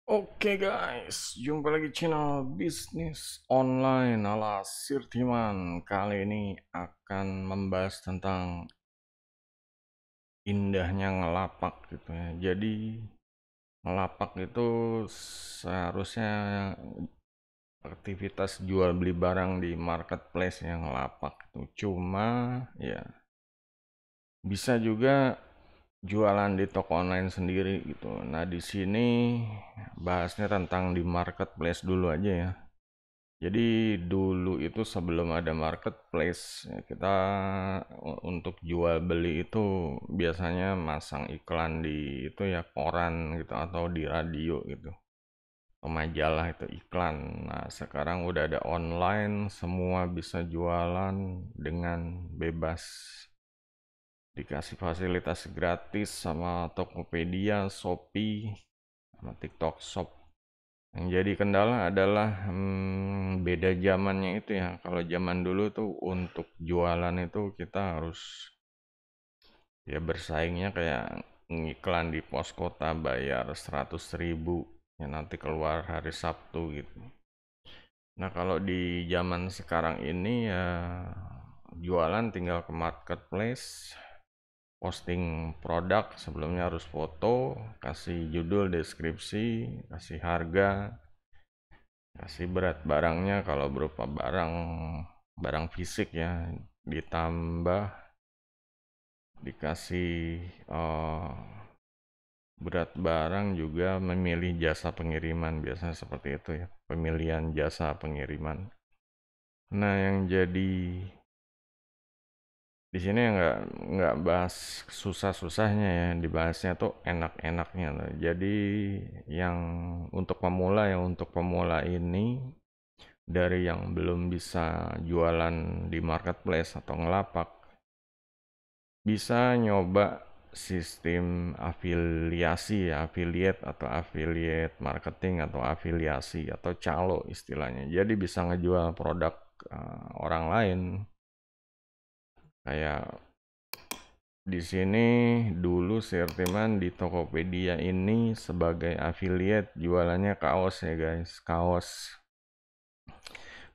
Oke guys, jumpa lagi channel bisnis online ala Sirtiman. Kali ini akan membahas tentang indahnya ngelapak gitu ya. Jadi ngelapak itu seharusnya aktivitas jual beli barang di marketplace yang ngelapak itu. Cuma ya bisa juga jualan di toko online sendiri gitu. Nah, di sini bahasnya tentang di marketplace dulu aja ya. Jadi dulu itu sebelum ada marketplace, ya kita untuk jual beli itu biasanya masang iklan di itu ya koran gitu atau di radio gitu. Atau majalah itu iklan. Nah, sekarang udah ada online, semua bisa jualan dengan bebas. Dikasih fasilitas gratis sama Tokopedia, Shopee, sama TikTok Shop. Yang jadi kendala adalah beda zamannya itu ya. Kalau zaman dulu tuh untuk jualan itu kita harus ya bersaingnya kayak ngiklan di pos kota bayar 100.000 ya nanti keluar hari Sabtu gitu. Nah kalau di zaman sekarang ini ya jualan tinggal ke marketplace, posting produk sebelumnya harus foto, kasih judul, deskripsi, kasih harga, kasih berat barangnya kalau berupa barang barang fisik ya, ditambah dikasih eh, berat barang juga memilih jasa pengiriman, biasanya seperti itu ya, pemilihan jasa pengiriman. Nah yang jadi di sini nggak bahas susah-susahnya ya, dibahasnya tuh enak-enaknya loh. Jadi yang untuk pemula ini, dari yang belum bisa jualan di marketplace atau ngelapak, bisa nyoba sistem afiliasi ya, affiliate marketing atau afiliasi atau calo istilahnya. Jadi bisa ngejual produk orang lain. Kayak di sini dulu Sirtiman di Tokopedia ini sebagai affiliate jualannya kaos ya guys, kaos.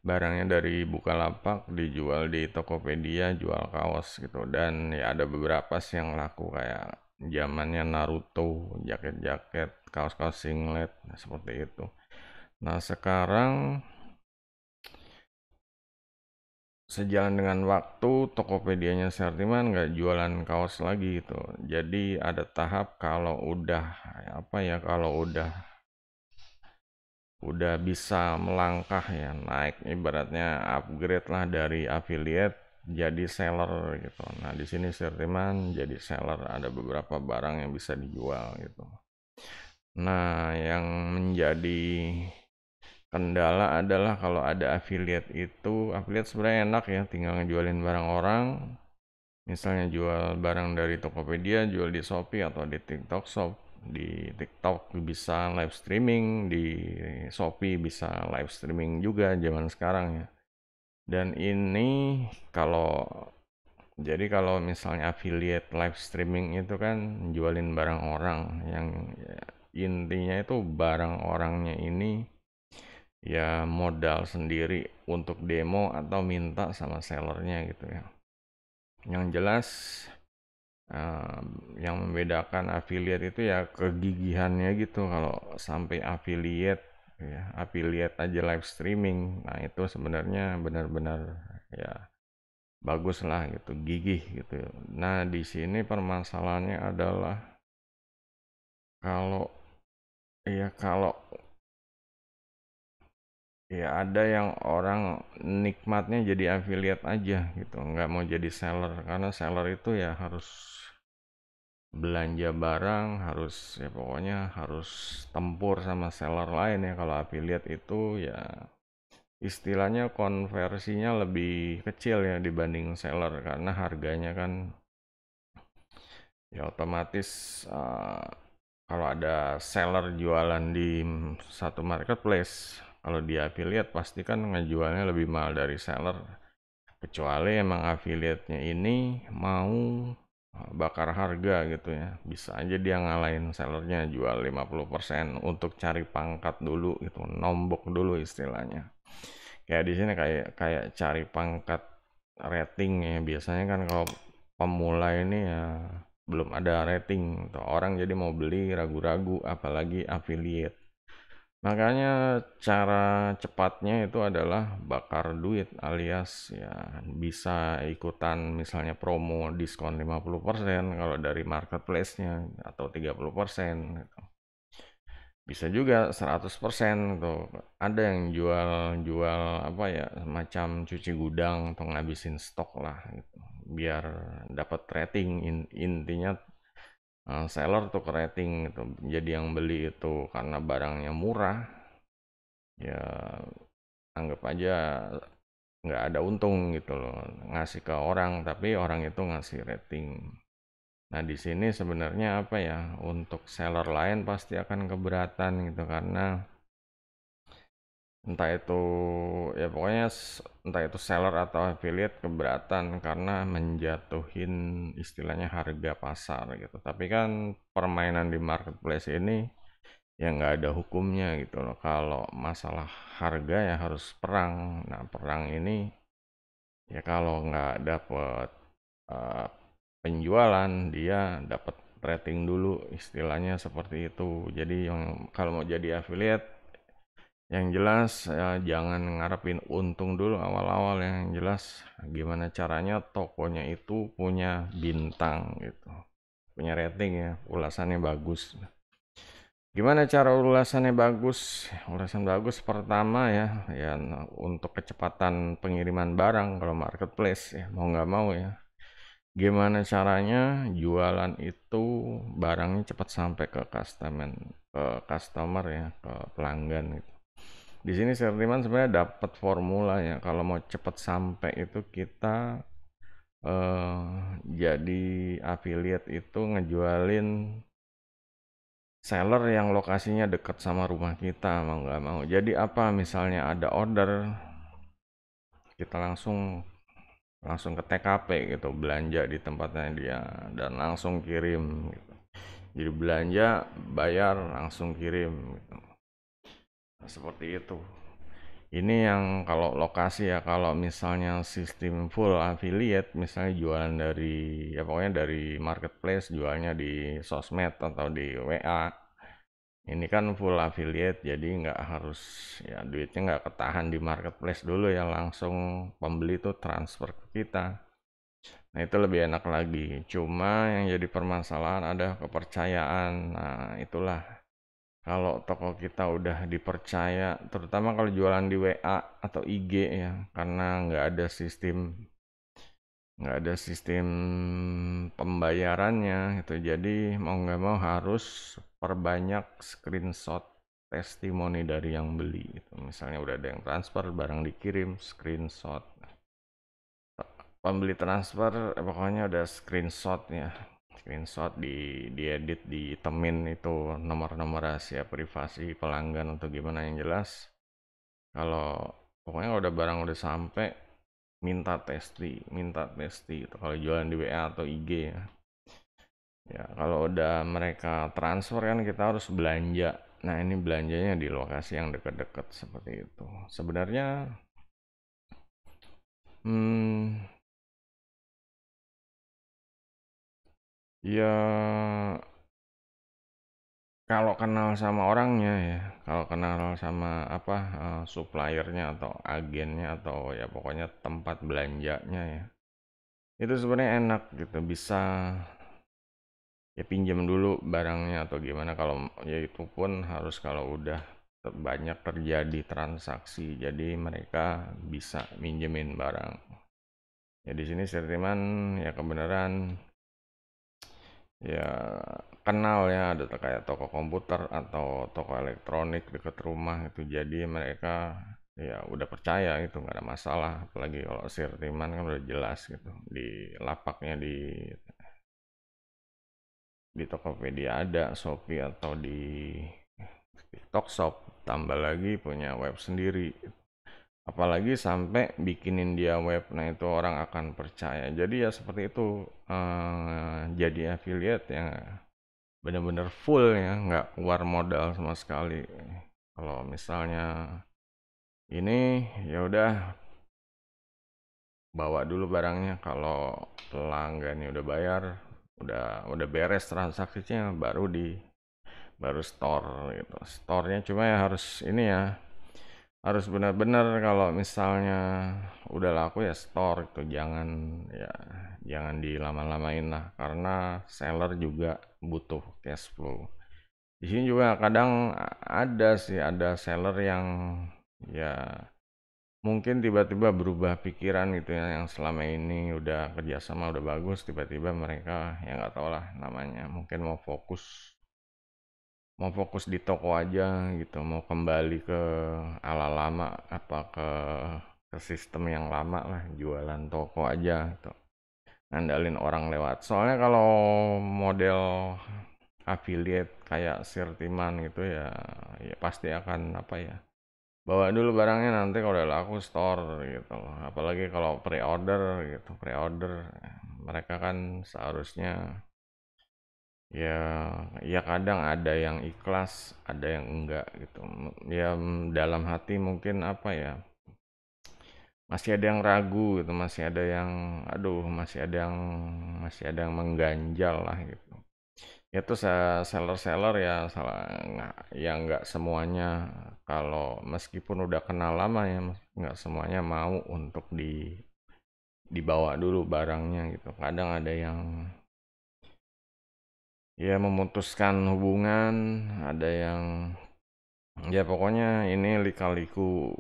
Barangnya dari Bukalapak dijual di Tokopedia, jual kaos gitu. Dan ya ada beberapa sih yang laku kayak zamannya Naruto, jaket-jaket, kaos-kaos singlet, nah, seperti itu. Nah sekarang sejalan dengan waktu, Tokopedianya Sertiman nggak jualan kaos lagi gitu. Jadi ada tahap kalau udah apa ya, kalau udah bisa melangkah ya, naik ibaratnya upgrade lah dari affiliate jadi seller gitu. Nah, di sini Sertiman jadi seller, ada beberapa barang yang bisa dijual gitu. Nah, yang menjadi kendala adalah kalau ada affiliate itu, affiliate sebenarnya enak ya, tinggal ngejualin barang orang. Misalnya jual barang dari Tokopedia, jual di Shopee atau di TikTok Shop. Di TikTok bisa live streaming, di Shopee bisa live streaming juga zaman sekarang ya. Dan ini kalau kalau misalnya affiliate live streaming itu kan jualin barang orang yang ya, intinya itu barang orangnya ini ya modal sendiri untuk demo atau minta sama sellernya gitu ya. Yang jelas yang membedakan affiliate itu ya kegigihannya gitu. Kalau sampai affiliate aja live streaming, nah itu sebenarnya benar-benar ya bagus lah gitu, gigih gitu. Nah di sini permasalahannya adalah kalau kalau ya ada yang orang nikmatnya jadi affiliate aja gitu, nggak mau jadi seller, karena seller itu ya harus belanja barang, harus ya pokoknya harus tempur sama seller lain ya. Kalau affiliate itu ya istilahnya konversinya lebih kecil ya dibanding seller, karena harganya kan ya otomatis kalau ada seller jualan di satu marketplace, kalau dia affiliate pasti kan ngejualnya lebih mahal dari seller, kecuali emang affiliate-nya ini mau bakar harga gitu ya. Bisa aja dia ngalahin sellernya jual 50% untuk cari pangkat dulu gitu, nombok dulu istilahnya. Kayak di sini kayak kayak cari pangkat rating ya. Biasanya kan kalau pemula ini ya belum ada rating gitu. Orang jadi mau beli ragu-ragu apalagi affiliate. Makanya cara cepatnya itu adalah bakar duit alias ya bisa ikutan misalnya promo diskon 50% kalau dari marketplace-nya atau 30% gitu. Bisa juga 100% tuh. Ada yang jual-jual apa ya semacam cuci gudang atau ngabisin stok lah gitu. Biar dapat rating intinya seller tuh ke rating gitu. Jadi yang beli itu karena barangnya murah ya anggap aja nggak ada untung gitu loh ngasih ke orang tapi orang itu ngasih rating. Nah di sini sebenarnya apa ya untuk seller lain pasti akan keberatan gitu karena entah itu ya pokoknya entah itu seller atau affiliate keberatan karena menjatuhin istilahnya harga pasar gitu. Tapi kan permainan di marketplace ini ya nggak ada hukumnya gitu loh. Kalau masalah harga ya harus perang. Nah perang ini ya kalau nggak dapet eh, penjualan dia dapat rating dulu istilahnya seperti itu. Jadi yang kalau mau jadi affiliate yang jelas ya jangan ngarepin untung dulu awal-awal ya. Yang jelas gimana caranya tokonya itu punya bintang gitu. Punya rating ya, ulasannya bagus. Gimana cara ulasannya bagus? Ulasan bagus pertama ya, ya untuk kecepatan pengiriman barang kalau marketplace ya mau nggak mau ya. Gimana caranya jualan itu barangnya cepat sampai ke customer ya, ke pelanggan gitu. Di sini Sertiman sebenarnya dapat formula ya. Kalau mau cepat sampai itu kita jadi affiliate itu ngejualin seller yang lokasinya dekat sama rumah kita mau nggak mau. Jadi apa misalnya ada order kita langsung langsung ke TKP gitu belanja di tempatnya dia dan langsung kirim gitu. Jadi belanja bayar langsung kirim gitu. Nah, seperti itu. Ini yang kalau lokasi ya kalau misalnya sistem full affiliate misalnya jualan dari ya pokoknya dari marketplace jualnya di sosmed atau di WA. Ini kan full affiliate jadi nggak harus ya duitnya nggak ketahan di marketplace dulu ya langsung pembeli tuh transfer ke kita. Nah itu lebih enak lagi. Cuma yang jadi permasalahan ada kepercayaan. Nah itulah kalau toko kita udah dipercaya, terutama kalau jualan di WA atau IG ya, karena nggak ada sistem pembayarannya itu. Jadi mau nggak mau harus perbanyak screenshot testimoni dari yang beli. Gitu. Misalnya udah ada yang transfer, barang dikirim, screenshot. Pembeli transfer pokoknya udah screenshot ya screenshot diedit ditemin itu nomor-nomor rahasia privasi pelanggan atau gimana yang jelas kalau pokoknya kalau udah barang udah sampai minta testi itu kalau jualan di WA atau IG ya ya kalau udah mereka transfer kan kita harus belanja nah ini belanjanya di lokasi yang dekat-dekat seperti itu sebenarnya hmm, ya kalau kenal sama orangnya ya, kalau kenal sama apa suppliernya atau agennya atau ya pokoknya tempat belanjanya ya, itu sebenarnya enak gitu bisa ya pinjam dulu barangnya atau gimana kalau ya itu pun harus kalau udah banyak terjadi transaksi, jadi mereka bisa minjemin barang. Ya di sini Sirtiman ya kebenaran ya kenal ya ada kayak toko komputer atau toko elektronik dekat rumah itu jadi mereka ya udah percaya itu nggak ada masalah apalagi kalau Sirtiman kan udah jelas gitu di lapaknya di Tokopedia ada Shopee atau di TikTok Shop tambah lagi punya web sendiri apalagi sampai bikinin dia web, nah itu orang akan percaya. Jadi ya seperti itu, jadi affiliate ya bener-bener full ya, nggak keluar modal sama sekali. Kalau misalnya ini ya udah bawa dulu barangnya, kalau pelanggannya udah bayar, udah beres transaksinya, baru store gitu. Store-nya cuma ya harus ini ya, harus benar-benar kalau misalnya udah laku ya store itu, ya jangan dilama-lamain lah, karena seller juga butuh cash flow. Di sini juga kadang ada seller yang ya mungkin tiba-tiba berubah pikiran gitu ya, yang selama ini udah kerjasama udah bagus, tiba-tiba mereka ya nggak tau lah namanya, mungkin mau fokus di toko aja gitu, mau kembali ke ala lama, apa ke sistem yang lama lah, jualan toko aja gitu, ngandalin orang lewat. Soalnya kalau model affiliate kayak Sirtiman gitu ya, ya pasti akan apa ya, bawa dulu barangnya, nanti kalau udah laku store gitu loh. Apalagi kalau pre-order gitu, pre-order mereka kan seharusnya ya, ya kadang ada yang ikhlas, ada yang enggak gitu. Ya dalam hati mungkin apa ya, masih ada yang ragu gitu, masih ada yang aduh, masih ada yang mengganjal lah gitu. Ya tuh seller-seller ya salah, ya nggak semuanya, kalau meskipun udah kenal lama ya, nggak semuanya mau untuk dibawa dulu barangnya gitu. Kadang ada yang ya memutuskan hubungan, ada yang ya pokoknya ini lika-liku,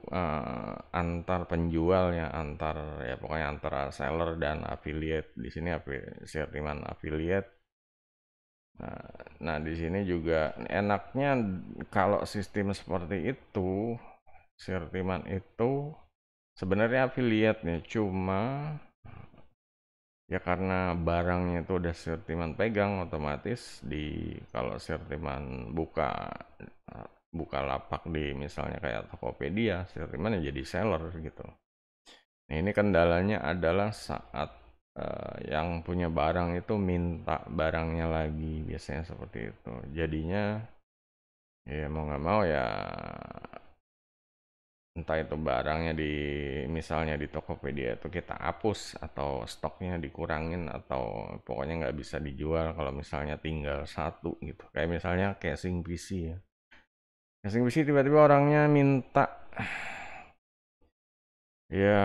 antar penjual ya, ya pokoknya antara seller dan affiliate. Di sini Sirtiman affiliate. Nah, di sini juga enaknya kalau sistem seperti itu, Sirtiman itu sebenarnya affiliate nih, cuma ya karena barangnya itu udah Sirtiman pegang, otomatis kalau Sirtiman buka lapak di misalnya kayak Tokopedia, Sirtiman ya jadi seller gitu. Nah, ini kendalanya adalah saat yang punya barang itu minta barangnya lagi, biasanya seperti itu. Jadinya ya mau nggak mau ya, entah itu barangnya misalnya di Tokopedia itu kita hapus, atau stoknya dikurangin, atau pokoknya nggak bisa dijual kalau misalnya tinggal satu gitu. Kayak misalnya casing PC ya. Casing PC tiba-tiba orangnya minta, ya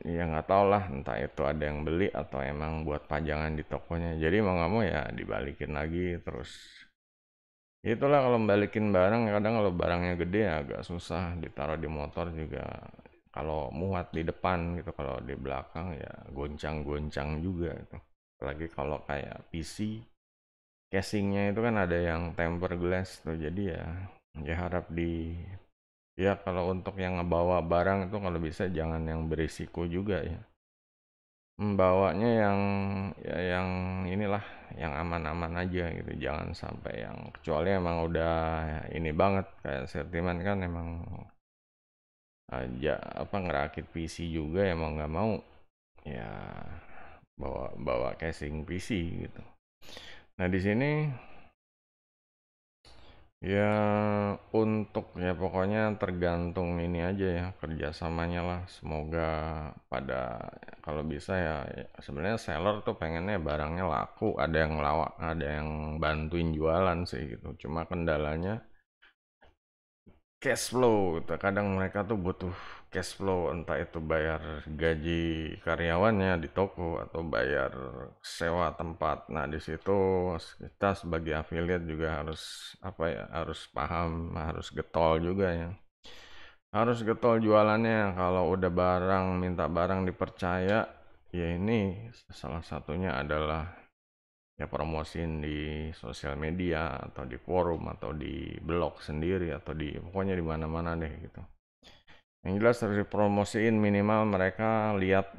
ya nggak tau lah, entah itu ada yang beli atau emang buat pajangan di tokonya. Jadi mau nggak mau ya dibalikin lagi terus. Ya itulah kalau balikin barang, kadang kalau barangnya gede ya agak susah, ditaruh di motor juga kalau muat di depan gitu, kalau di belakang ya goncang-goncang juga gitu. Apalagi kalau kayak PC, casingnya itu kan ada yang tempered glass tuh, jadi ya harap ya kalau untuk yang ngebawa barang itu kalau bisa jangan yang berisiko juga ya. Membawanya yang inilah, yang aman-aman aja gitu, jangan sampai yang, kecuali emang udah ini banget kayak Sirtiman kan emang aja apa ngerakit PC juga ya, mau nggak mau ya bawa bawa casing PC gitu. Nah, di sini ya untuk ya pokoknya tergantung ini aja ya, kerjasamanya lah. Semoga pada, kalau bisa ya sebenarnya seller tuh pengennya barangnya laku, ada yang lawak, ada yang bantuin jualan sih gitu. Cuma kendalanya cash flow gitu. Kadang mereka tuh butuh cash flow, entah itu bayar gaji karyawannya di toko atau bayar sewa tempat. Nah, di situ kita sebagai affiliate juga harus apa ya, harus paham, harus getol juga ya. Harus getol jualannya. Kalau udah minta barang dipercaya, ya ini salah satunya adalah ya promosiin di sosial media, atau di forum, atau di blog sendiri, atau pokoknya di mana-mana deh gitu. Yang jelas harus dipromosiin, minimal mereka lihat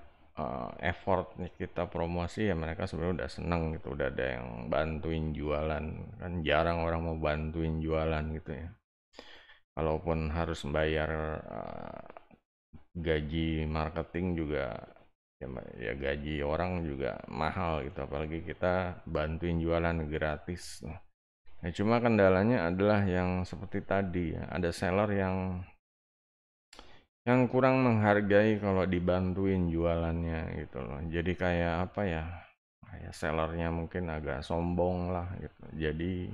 effort kita promosi ya, mereka sebenarnya udah seneng gitu, udah ada yang bantuin jualan. Kan jarang orang mau bantuin jualan gitu ya, kalaupun harus bayar gaji marketing juga ya gaji orang juga mahal gitu, apalagi kita bantuin jualan gratis. Nah, cuma kendalanya adalah yang seperti tadi ya, ada seller yang kurang menghargai kalau dibantuin jualannya gitu loh. Jadi kayak apa ya? Kayak sellernya mungkin agak sombong lah gitu. Jadi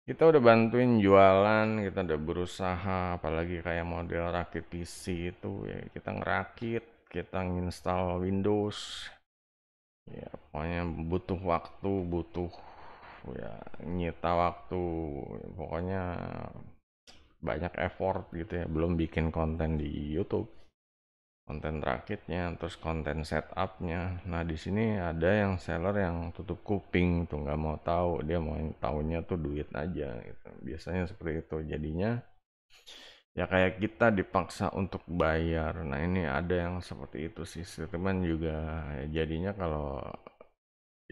kita udah bantuin jualan, kita udah berusaha, apalagi kayak model rakit PC itu ya kita ngerakit, kita nginstal Windows, ya pokoknya butuh waktu, butuh ya nyita waktu, pokoknya banyak effort gitu ya, belum bikin konten di YouTube, konten rakitnya, terus konten setupnya. Nah di sini ada yang seller yang tutup kuping tuh, nggak mau tahu, dia mau tahunya tuh duit aja gitu. Biasanya seperti itu, jadinya ya kayak kita dipaksa untuk bayar. Nah ini ada yang seperti itu sih, teman juga ya, jadinya kalau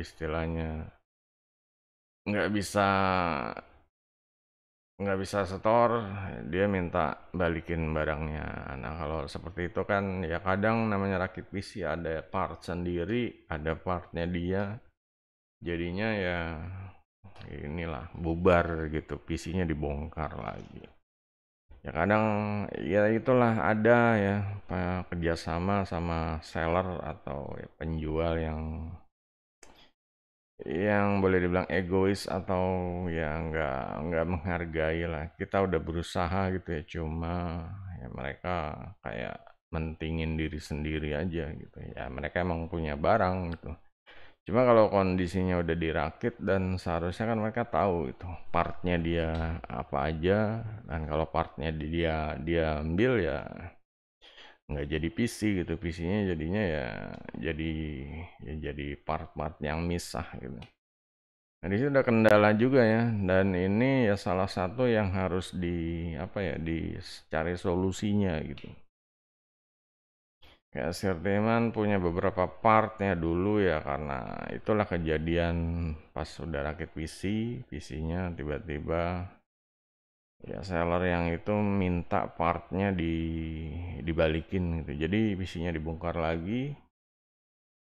istilahnya nggak bisa nggak bisa setor, dia minta balikin barangnya. Nah kalau seperti itu kan ya kadang namanya rakit PC ada part sendiri, ada partnya dia, jadinya ya inilah bubar gitu, PC-nya dibongkar lagi. Ya kadang ya itulah ada ya kerjasama sama seller atau ya, penjual yang boleh dibilang egois atau ya nggak menghargai lah. Kita udah berusaha gitu ya, cuma ya mereka kayak mentingin diri sendiri aja gitu ya. Mereka emang punya barang gitu, cuma kalau kondisinya udah dirakit dan seharusnya kan mereka tahu itu partnya dia apa aja, dan kalau partnya dia dia ambil ya nggak jadi PC gitu, PC-nya jadinya jadi jadi part-part yang misah gitu. Nah, di sini ada kendala juga ya, dan ini ya salah satu yang harus di apa ya dicari solusinya gitu. Kayak Sirteman punya beberapa partnya dulu ya, karena itulah kejadian pas udah rakit PC, PC-nya tiba-tiba ya seller yang itu minta partnya dibalikin gitu. Jadi PC-nya dibongkar lagi.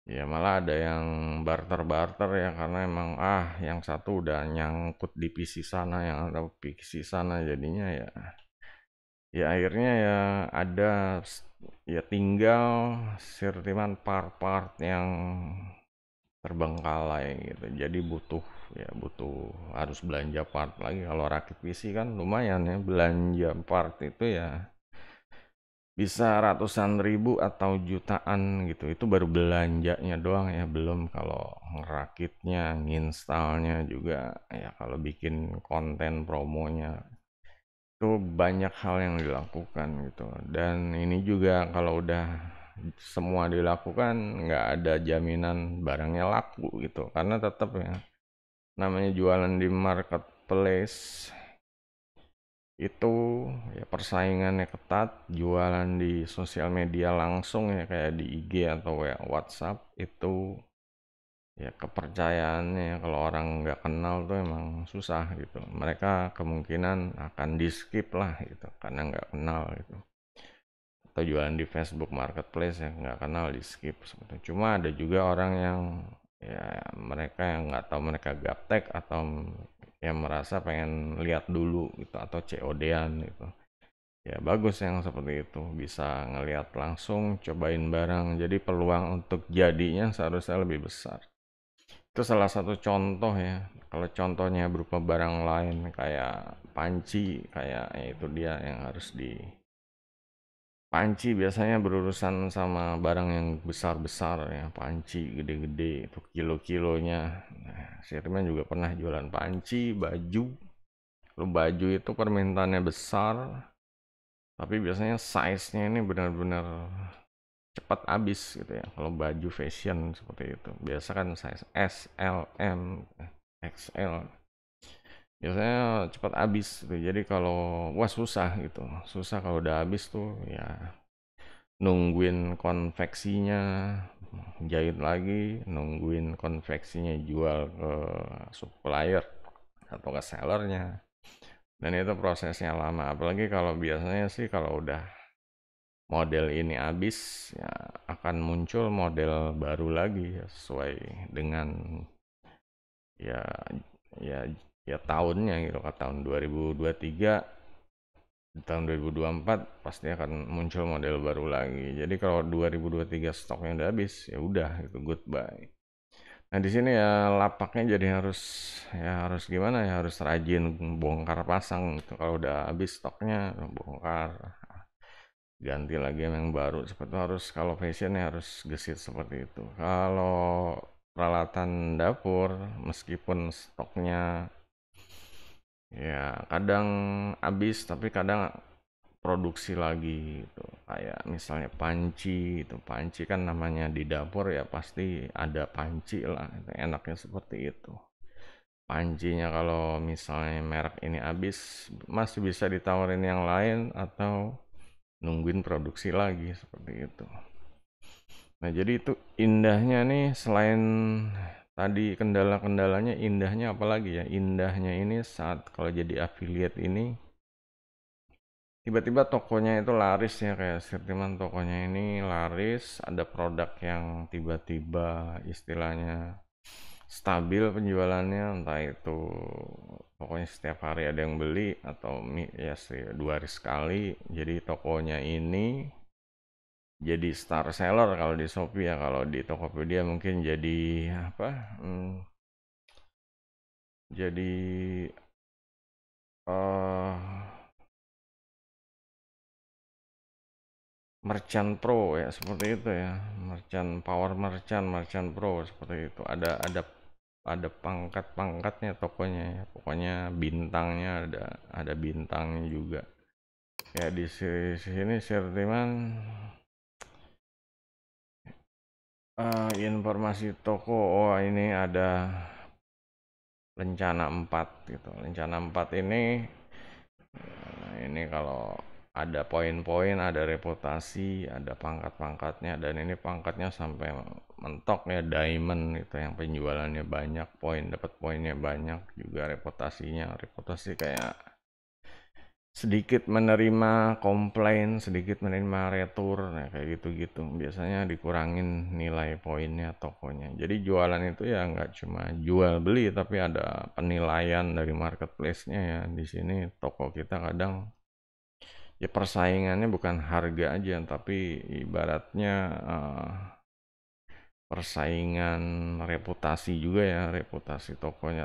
Ya malah ada yang barter-barter ya, karena emang yang satu udah nyangkut di PC sana, yang ada PC sana, jadinya ya akhirnya ya ada ya tinggal sirtiman part-part yang terbengkalai gitu. Jadi butuh harus belanja part lagi. Kalau rakit PC kan lumayan ya, belanja part itu ya bisa ratusan ribu atau jutaan gitu. Itu baru belanjanya doang ya, belum kalau ngerakitnya, nginstalnya juga ya, kalau bikin konten promonya itu banyak hal yang dilakukan gitu. Dan ini juga kalau udah semua dilakukan nggak ada jaminan barangnya laku gitu, karena tetap ya namanya jualan di marketplace itu ya persaingannya ketat, jualan di sosial media langsung ya kayak di IG atau ya WhatsApp itu ya kepercayaannya kalau orang nggak kenal tuh emang susah gitu. Mereka kemungkinan akan di skip lah gitu karena nggak kenal gitu. Atau jualan di Facebook Marketplace ya nggak kenal di skip sebetulnya. Cuma ada juga orang yang ya mereka yang nggak tahu, mereka gaptek atau yang merasa pengen lihat dulu gitu atau COD-an gitu. Ya bagus yang seperti itu, bisa ngelihat langsung, cobain barang, jadi peluang untuk jadinya seharusnya lebih besar. Itu salah satu contoh ya. Kalau contohnya berupa barang lain kayak panci, kayak ya itu dia yang harus di panci biasanya berurusan sama barang yang besar-besar ya, panci gede-gede itu kilo-kilonya. Nah, Sirman juga pernah jualan panci, baju. Kalau baju itu permintaannya besar, tapi biasanya size-nya ini benar-benar cepat habis gitu ya. Kalau baju fashion seperti itu, biasa kan size S, L, M, XL. Biasanya cepat habis gitu. Jadi kalau wah susah gitu. Susah kalau udah habis tuh ya nungguin konveksinya jahit lagi, nungguin konveksinya jual ke supplier atau ke sellernya. Dan itu prosesnya lama. Apalagi kalau biasanya sih kalau udah model ini habis, ya akan muncul model baru lagi ya, sesuai dengan ya ya ya tahunnya gitu kan. Tahun 2023, di tahun 2024 pasti akan muncul model baru lagi. Jadi kalau 2023 stoknya udah habis, ya udah itu goodbye. Nah, di sini ya lapaknya jadi harus gimana ya, harus rajin bongkar pasang gitu. Kalau udah habis stoknya bongkar, ganti lagi yang baru. Seperti itu harus, kalau fashion ya harus gesit seperti itu. Kalau peralatan dapur, meskipun stoknya ya kadang habis, tapi kadang produksi lagi gitu. Kayak misalnya panci, itu panci kan namanya di dapur ya pasti ada panci lah. Itu enaknya seperti itu. Pancinya kalau misalnya merek ini habis, masih bisa ditawarin yang lain atau nungguin produksi lagi seperti itu. Nah, jadi itu indahnya nih, selain tadi kendala-kendalanya, indahnya apalagi ya? Indahnya ini saat kalau jadi affiliate ini, tiba-tiba tokonya itu laris ya, kayak Sirtiman, tokonya ini laris, ada produk yang tiba-tiba istilahnya stabil penjualannya, entah itu pokoknya setiap hari ada yang beli atau ya sih 2 hari sekali. Jadi tokonya ini jadi star seller kalau di Shopee ya. Kalau di Tokopedia mungkin jadi apa? Jadi eh merchant pro ya, seperti itu ya. Merchant power, merchant pro seperti itu. Ada pangkat-pangkatnya tokonya ya. Pokoknya bintangnya ada bintangnya juga. Ya di sini Sirtiman informasi toko. Oh, ini ada Lencana 4 gitu. Lencana 4 ini kalau ada poin-poin, ada reputasi, ada pangkat-pangkatnya, dan ini pangkatnya sampai mentok ya, diamond itu yang penjualannya banyak, poin dapat poinnya banyak, juga reputasi kayak sedikit menerima komplain, sedikit menerima retur, nah kayak gitu-gitu. Biasanya dikurangin nilai poinnya tokonya. Jadi jualan itu ya nggak cuma jual beli, tapi ada penilaian dari marketplace-nya ya. Di sini toko kita kadang ya persaingannya bukan harga aja, tapi ibaratnya persaingan reputasi juga ya, reputasi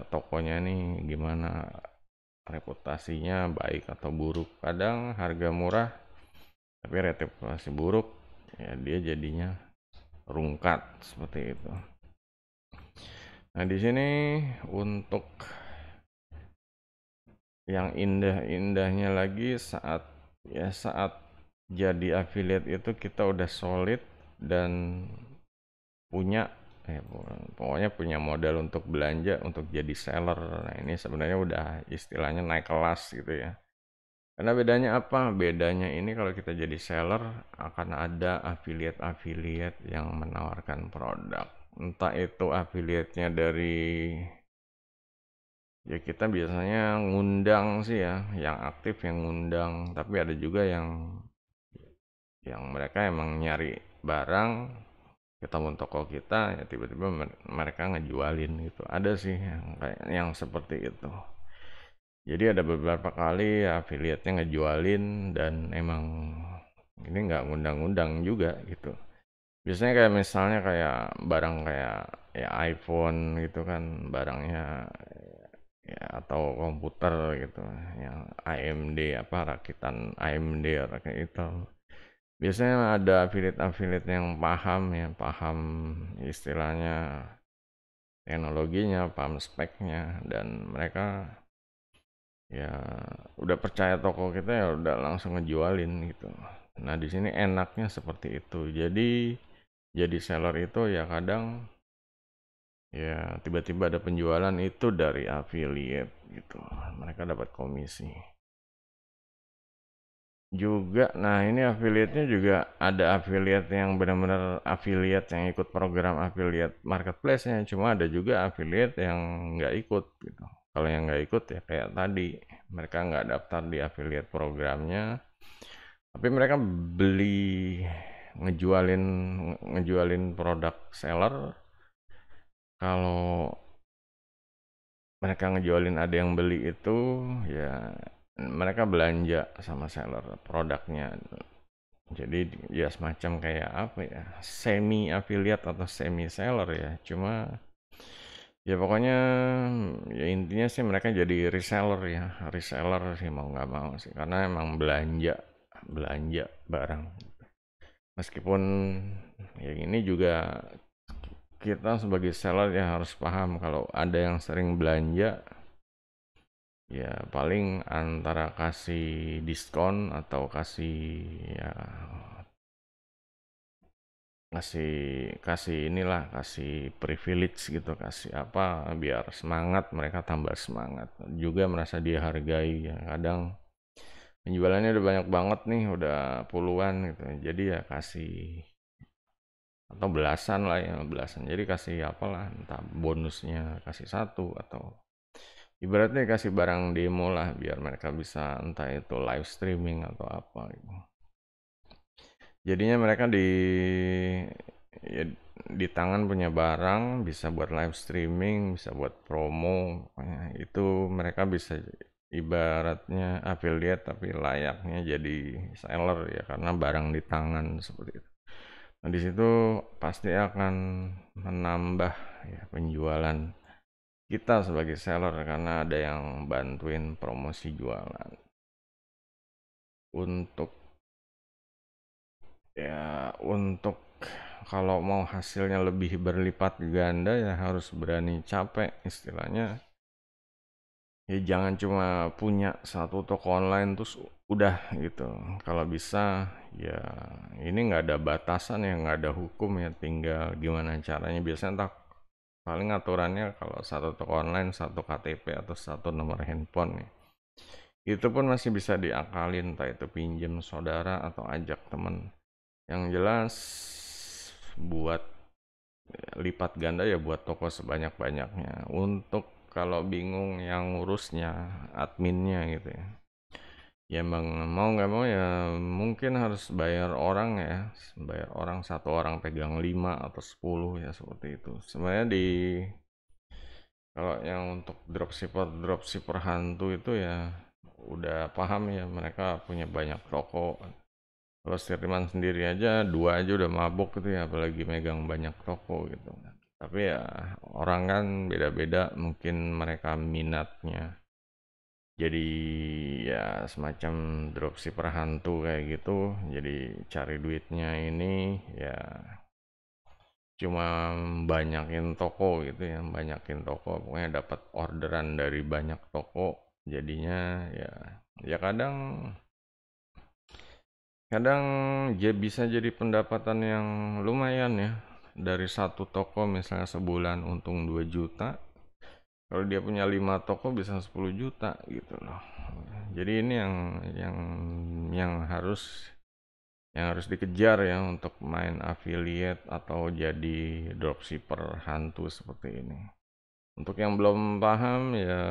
tokonya nih gimana, reputasinya baik atau buruk. Kadang harga murah tapi reputasi buruk, ya dia jadinya rungkat seperti itu. Nah, di sini untuk yang indah-indahnya lagi, saat jadi affiliate itu kita udah solid dan punya pokoknya punya modal untuk belanja untuk jadi seller. Nah, ini sebenarnya udah istilahnya naik kelas gitu ya. Karena bedanya apa? Bedanya ini kalau kita jadi seller akan ada affiliate-affiliate yang menawarkan produk. Entah itu affiliate-nya dari, ya kita biasanya ngundang sih ya, yang aktif yang ngundang, tapi ada juga yang mereka emang nyari barang, ketemu toko kita, ya tiba-tiba mereka ngejualin gitu. Ada sih yang kayak yang seperti itu. Jadi ada beberapa kali ya affiliate-nya ngejualin dan emang ini nggak ngundang-ngundang juga gitu. Biasanya kayak misalnya kayak barang kayak ya iPhone gitu kan, barangnya ya atau komputer gitu yang AMD, apa rakitan AMD kayak itu. Biasanya ada affiliate-affiliate yang paham istilahnya teknologinya, paham speknya, dan mereka ya udah percaya toko kita, ya udah langsung ngejualin gitu. Nah, di sini enaknya seperti itu. Jadi seller itu ya kadang ya tiba-tiba ada penjualan itu dari affiliate gitu. Mereka dapat komisi. Juga, nah ini affiliate-nya juga ada affiliate yang benar-benar affiliate yang ikut program affiliate marketplace-nya. Cuma ada juga affiliate yang nggak ikut gitu. Kalau yang nggak ikut ya kayak tadi, mereka nggak daftar di affiliate programnya, Tapi mereka beli ngejualin ngejualin produk seller. Kalau mereka ngejualin ada yang beli itu, ya mereka belanja sama seller produknya. Jadi ya semacam kayak apa ya, semi affiliate atau semi seller ya. Cuma ya pokoknya ya intinya sih mereka jadi reseller ya, reseller sih mau nggak mau sih, karena emang belanja belanja barang. Meskipun ya ini juga kita sebagai seller ya harus paham kalau ada yang sering belanja, ya paling antara kasih diskon atau kasih ya kasih kasih inilah, kasih privilege gitu, kasih apa biar semangat, mereka tambah semangat juga, merasa dihargai ya. Kadang penjualannya udah banyak banget nih, udah puluhan gitu, jadi ya kasih, atau belasan lah ya, belasan, jadi kasih apalah, entah bonusnya kasih satu, atau ibaratnya kasih barang demo lah biar mereka bisa entah itu live streaming atau apa gitu. Jadinya mereka ya, di tangan punya barang, bisa buat live streaming, bisa buat promo, pokoknya itu mereka bisa ibaratnya affiliate tapi layaknya jadi seller ya, karena barang di tangan seperti itu. Nah, di situ pasti akan menambah ya penjualan kita sebagai seller, karena ada yang bantuin promosi jualan. Untuk untuk kalau mau hasilnya lebih berlipat ganda ya harus berani capek istilahnya. Ya jangan cuma punya satu toko online terus udah gitu. Kalau bisa ya ini nggak ada batasan ya, nggak ada hukum ya, tinggal gimana caranya. Biasanya tak paling aturannya kalau satu toko online satu KTP atau satu nomor handphone ya. Itu pun masih bisa diakalin, entah itu pinjem saudara atau ajak temen. Yang jelas buat lipat ganda ya buat toko sebanyak-banyaknya. Untuk kalau bingung yang ngurusnya, adminnya gitu ya. Ya emang mau nggak mau ya mungkin harus bayar orang ya. Bayar orang, satu orang pegang 5 atau 10 ya, seperti itu. Sebenarnya kalau yang untuk dropshipper hantu itu ya udah paham ya, mereka punya banyak toko. Kalau Sirman sendiri aja, dua aja udah mabuk gitu ya, apalagi megang banyak toko gitu. Tapi ya orang kan beda-beda mungkin mereka minatnya. Jadi ya semacam dropshipper hantu kayak gitu. Jadi cari duitnya ini ya cuma banyakin toko gitu ya, banyakin toko. Pokoknya dapat orderan dari banyak toko. Jadinya ya ya kadang Kadang bisa jadi pendapatan yang lumayan ya. Dari satu toko misalnya sebulan untung 2 juta. Kalau dia punya 5 toko bisa 10 juta gitu loh. Jadi ini yang yang harus dikejar ya untuk main affiliate atau jadi dropshipper hantu seperti ini. Untuk yang belum paham ya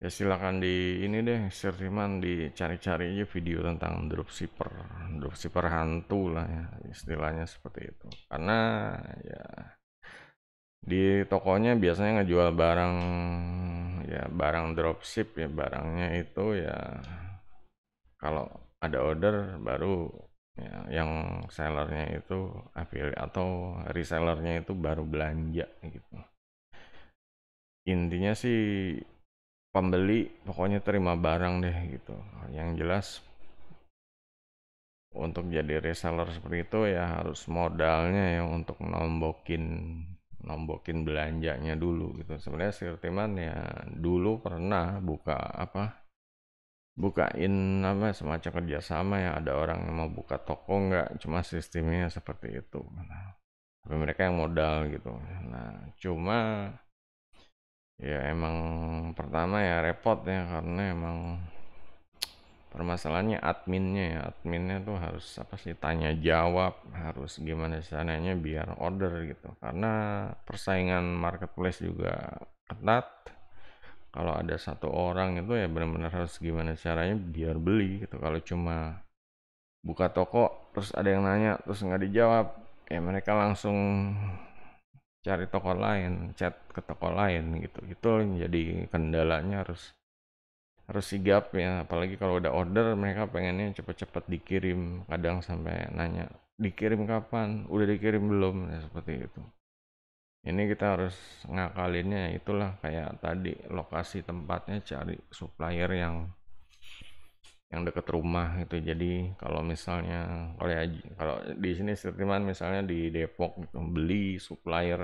silakan di ini deh, Sirman dicari-cari aja video tentang dropshipper, dropshipper hantu lah ya, istilahnya seperti itu. Karena ya di tokonya biasanya ngejual barang, ya barang dropship ya, barangnya itu ya kalau ada order baru ya yang sellernya itu affiliate atau resellernya itu baru belanja gitu. Intinya sih pembeli pokoknya terima barang deh gitu. Yang jelas untuk jadi reseller seperti itu ya harus modalnya ya untuk nombokin nombokin belanjanya dulu gitu. Sebenarnya Sirtiman ya dulu pernah bukain apa semacam kerjasama ya, ada orang yang mau buka toko nggak, cuma sistemnya seperti itu. Nah, tapi mereka yang modal gitu. Nah, cuma ya emang pertama ya repot ya, karena emang permasalahannya adminnya tuh harus apa sih, tanya jawab, harus gimana caranya biar order gitu, karena persaingan marketplace juga ketat. kalau ada satu orang itu ya benar-benar harus gimana caranya biar beli gitu. Kalau cuma buka toko terus ada yang nanya terus nggak dijawab, ya mereka langsung cari toko lain, chat ke toko lain gitu. Itu jadi kendalanya, harus harus sigap ya, apalagi kalau udah order mereka pengennya cepet-cepet dikirim, kadang sampai nanya dikirim kapan, udah dikirim belum, ya seperti itu. Ini kita harus ngakalinnya, itulah kayak tadi lokasi tempatnya, cari supplier yang deket rumah gitu. Jadi kalau misalnya kalau di sini Sirtiman misalnya di Depok gitu, beli supplier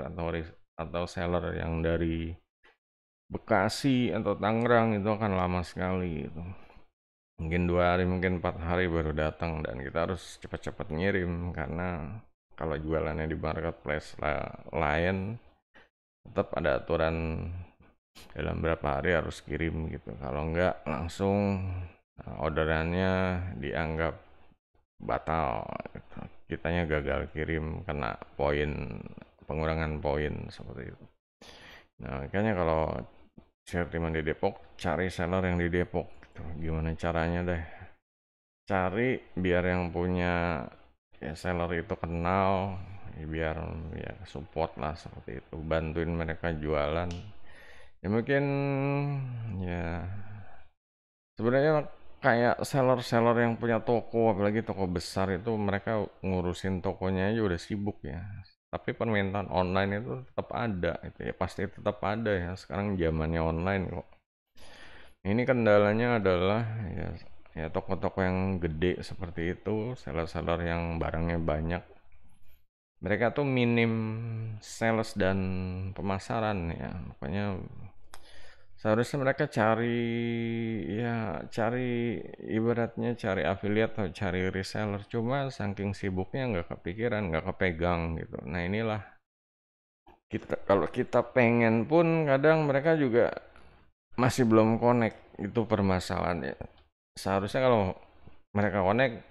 atau seller yang dari Bekasi atau Tangerang itu akan lama sekali gitu. Mungkin 2 hari, mungkin 4 hari baru datang, dan kita harus cepat-cepat ngirim karena kalau jualannya di marketplace lain tetap ada aturan dalam berapa hari harus kirim gitu. Kalau enggak langsung orderannya dianggap batal gitu. Kitanya gagal kirim, kena pengurangan poin seperti itu. Nah, makanya kalau Sirtiman di Depok, cari seller yang di Depok gitu. Gimana caranya deh, cari biar yang punya ya seller itu kenal, ya biar ya support lah seperti itu, bantuin mereka jualan. Ya mungkin ya sebenarnya kayak seller-seller yang punya toko, apalagi toko besar, itu mereka ngurusin tokonya aja udah sibuk ya. Tapi permintaan online itu tetap ada, itu ya pasti tetap ada ya. Sekarang zamannya online kok. Ini kendalanya adalah ya, ya toko-toko yang gede seperti itu, seller-seller yang barangnya banyak, mereka tuh minim sales dan pemasaran ya. Makanya seharusnya mereka cari ibaratnya cari affiliate atau cari reseller. Cuma saking sibuknya nggak kepikiran, nggak kepegang gitu. Nah inilah kalau kita pengen pun kadang mereka juga masih belum connect, itu permasalahannya. Seharusnya kalau mereka connect,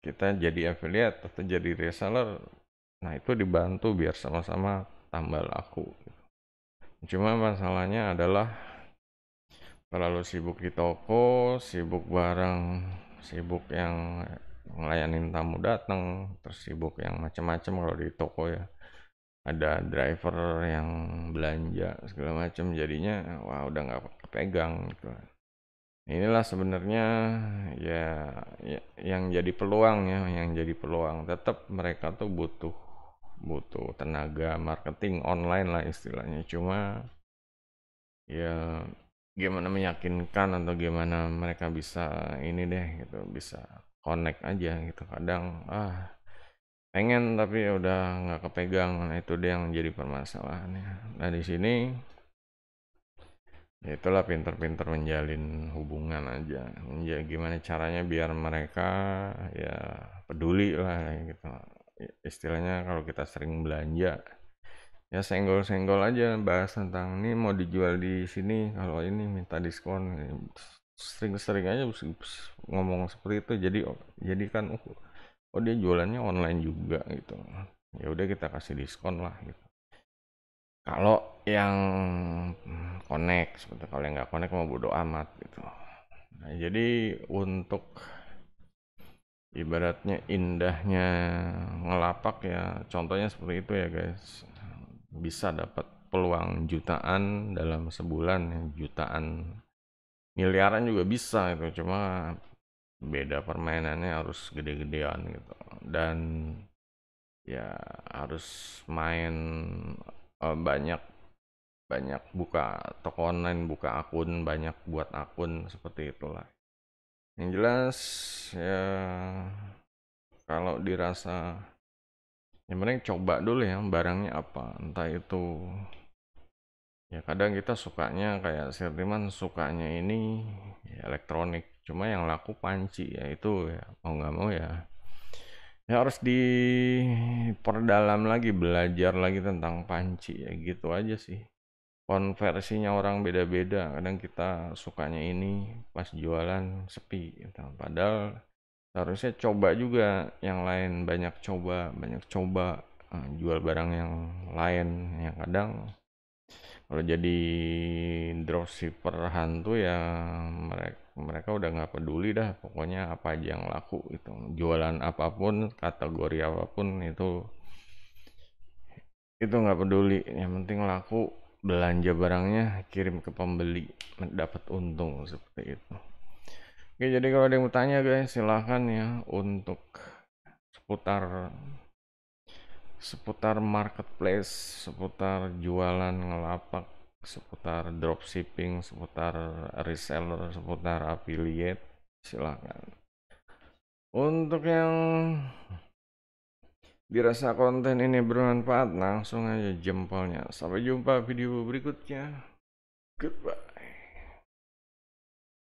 kita jadi affiliate atau jadi reseller, nah itu dibantu biar sama-sama tambah laku. Cuma masalahnya adalah terlalu sibuk di toko, sibuk barang, sibuk yang ngelayanin tamu datang, terus sibuk yang macam-macam kalau di toko ya. Ada driver yang belanja segala macam, jadinya wah udah nggak kepegang gitu. Inilah sebenarnya ya, yang jadi peluang ya, yang jadi peluang. Tetap mereka tuh butuh butuh tenaga marketing online lah istilahnya. Cuma ya gimana meyakinkan atau gimana mereka bisa ini deh gitu, bisa connect aja gitu. Kadang pengen tapi ya udah nggak kepegang. Nah itu dia yang jadi permasalahannya. Nah di sini ya itulah, pinter-pinter menjalin hubungan aja. Gimana caranya biar mereka ya peduli lah gitu. Istilahnya kalau kita sering belanja, ya senggol-senggol aja, bahas tentang ini mau dijual di sini, kalau ini minta diskon. Sering-sering aja ngomong seperti itu. Jadi kan dia jualannya online juga gitu. Ya udah kita kasih diskon lah gitu. Kalau yang connect, seperti kalau yang nggak connect mau bodo amat gitu. Nah, jadi untuk ibaratnya indahnya ngelapak ya, contohnya seperti itu ya guys. Bisa dapat peluang jutaan dalam sebulan, ya, jutaan miliaran juga bisa itu. Cuma beda permainannya, harus gede-gedean gitu. Dan ya harus main banyak banyak buka toko online, buka akun banyak, buat akun seperti itulah. Yang jelas ya kalau dirasa, yang penting coba dulu ya barangnya apa, entah itu ya kadang kita sukanya kayak Sirtiman sukanya ini ya elektronik, cuma yang laku panci, ya itu ya mau nggak mau ya harus diperdalam lagi, belajar lagi tentang panci, ya gitu aja sih. Konversinya orang beda-beda, kadang kita sukanya ini pas jualan sepi gitu. Padahal harusnya coba juga yang lain, banyak coba jual barang yang lain, yang kadang Kalau jadi dropshipper hantu ya mereka udah nggak peduli dah, pokoknya apa aja yang laku gitu, jualan apapun, kategori apapun itu nggak peduli, yang penting laku, belanja barangnya, kirim ke pembeli, dapat untung seperti itu. Oke, jadi kalau ada yang mau tanya guys, silahkan ya, untuk seputar seputar marketplace, seputar jualan ngelapak, seputar dropshipping, seputar reseller, seputar affiliate, silahkan. Untuk yang dirasa konten ini bermanfaat, langsung aja jempolnya. Sampai jumpa video berikutnya. Goodbye.